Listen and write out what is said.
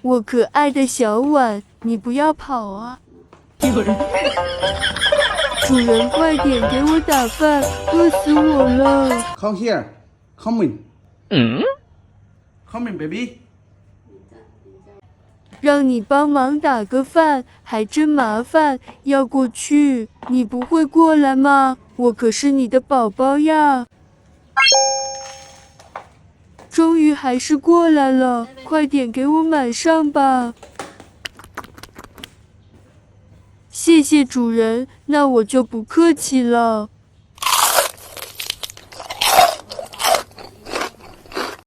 我可爱的小碗，你不要跑啊！有人。主人，快点给我打饭，饿死我了。Come here, come in. Come in, baby. 让你帮忙打个饭，还真麻烦，要过去，你不会过来吗？我可是你的宝宝呀！终于还是过来了，快点给我满上吧！谢谢主人，那我就不客气了。